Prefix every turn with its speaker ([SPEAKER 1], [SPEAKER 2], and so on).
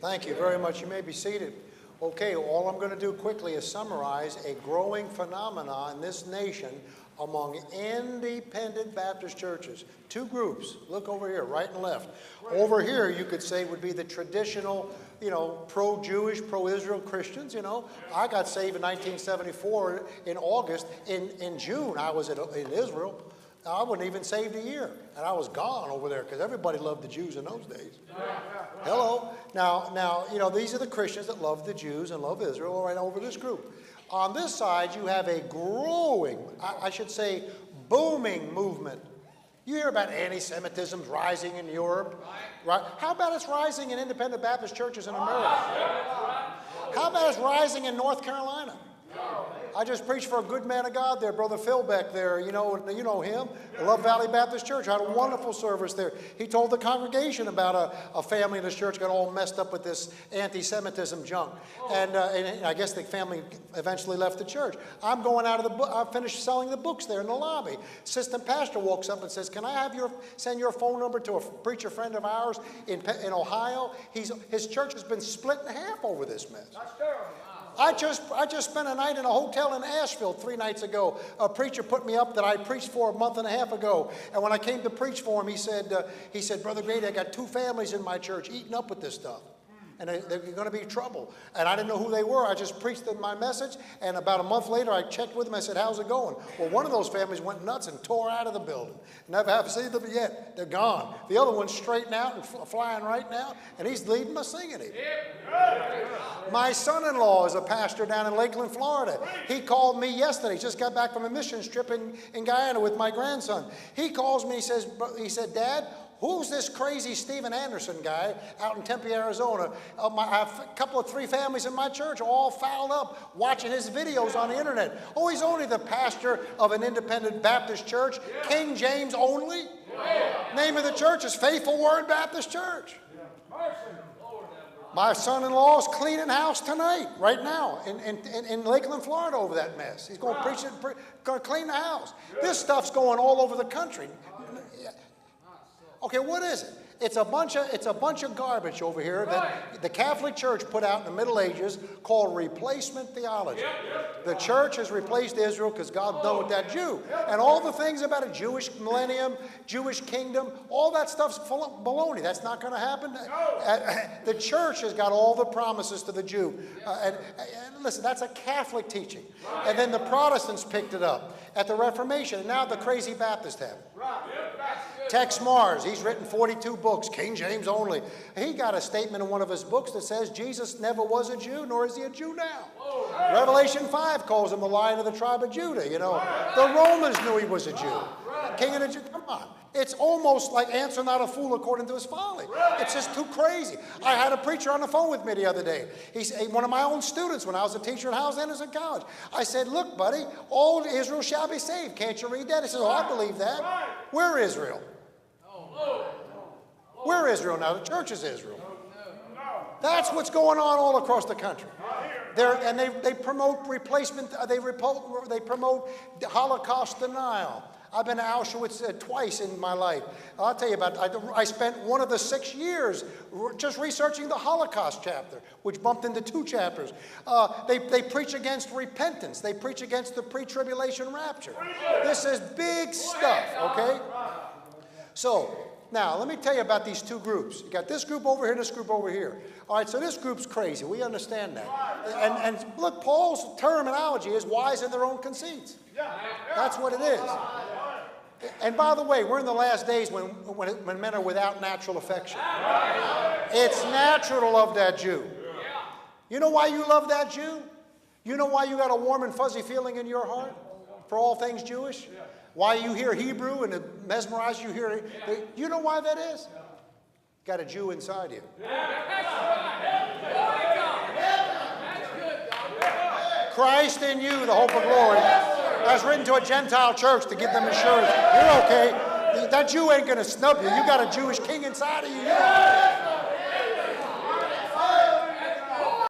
[SPEAKER 1] Thank you very much. You may be seated. Okay, all I'm going to do quickly is summarize a growing phenomenon in this nation among independent Baptist churches. Two groups. Look over here, right and left. Over here, you could say, would be the traditional, pro-Jewish, pro-Israel Christians. I got saved in 1974 in August. In June, I was in Israel. I wasn't even saved a year, and I was gone over there because everybody loved the Jews in those days. Hello. Now, these are the Christians that love the Jews and love Israel right over this group. On this side, you have a growing, I should say, booming movement. You hear about anti-Semitism rising in Europe, right? How about it's rising in independent Baptist churches in America? How about it's rising in North Carolina? I just preached for a good man of God there, Brother Phil Beck there. You know him, Love Valley Baptist Church. I had a wonderful service there. He told the congregation about a family in his church got all messed up with this anti-Semitism junk. And I guess the family eventually left the church. I'm going out of the book. I finished selling the books there in the lobby. Assistant pastor walks up and says, "Can I have send your phone number to a preacher friend of ours in Ohio? His church has been split in half over this mess." That's terrible. I just spent a night in a hotel in Asheville 3 nights ago. A preacher put me up that I preached for a month and a half ago. And when I came to preach for him, he said, "Brother Grady, I got 2 families in my church eating up with this stuff. And they're going to be trouble." And I didn't know who they were. I just preached them my message. And about a month later, I checked with them. I said, "How's it going?" Well, one of those families went nuts and tore out of the building. Never have seen them yet. They're gone. The other one's straightened out and flying right now. And he's leading my singing team. My son-in-law is a pastor down in Lakeland, Florida. He called me yesterday. He just got back from a missions trip in Guyana with my grandson. He calls me. He said, "Dad, who's this crazy Stephen Anderson guy out in Tempe, Arizona? I have a couple of 3 families in my church all fouled up watching his videos on the internet." Oh, he's only the pastor of an independent Baptist church, King James only. Name of the church is Faithful Word Baptist Church. My son-in-law is cleaning house tonight, right now, in Lakeland, Florida, over that mess. He's going to going to clean the house. This stuff's going all over the country. Okay, what is it? It's a bunch of garbage over here that the Catholic Church put out in the Middle Ages called replacement theology. The church has replaced Israel because God's done with that Jew. And all the things about a Jewish millennium, Jewish kingdom, all that stuff's full of baloney. That's not going to happen. The church has got all the promises to the Jew. And listen, that's a Catholic teaching. And then the Protestants picked it up at the Reformation. And now the crazy Baptists have it. Tex Mars, he's written 42 books, King James only. He got a statement in one of his books that says Jesus never was a Jew, nor is he a Jew now. Revelation 5 calls him the Lion of the tribe of Judah. The Romans knew he was a Jew. King of the Jews. Come on. It's almost like answer not a fool according to his folly. It's just too crazy. I had a preacher on the phone with me the other day. He's one of my own students when I was a teacher at Howes Anderson College. I said, "Look, buddy, all Israel shall be saved. Can't you read that?" He says, "Oh, I believe that." Where Israel? We're Israel now. The church is Israel. That's what's going on all across the country. They promote replacement. They promote Holocaust denial. I've been to Auschwitz twice in my life. I'll tell you about it. I spent one of the 6 years just researching the Holocaust chapter, which bumped into 2 chapters. They preach against repentance. They preach against the pre-tribulation rapture. This is big stuff, okay? So, now, let me tell you about these 2 groups. You got this group over here and this group over here. All right, so this group's crazy. We understand that. And look, Paul's terminology is wise in their own conceits. That's what it is. And by the way, we're in the last days when men are without natural affection. It's natural to love that Jew. You know why you love that Jew? You know why you got a warm and fuzzy feeling in your heart for all things Jewish? Why you hear Hebrew and it mesmerizes you hear it? You know why that is? Got a Jew inside you. Christ in you, the hope of glory. That's written to a Gentile church to give them assurance. You're okay. That Jew ain't going to snub you. You got a Jewish king inside of you. You're okay.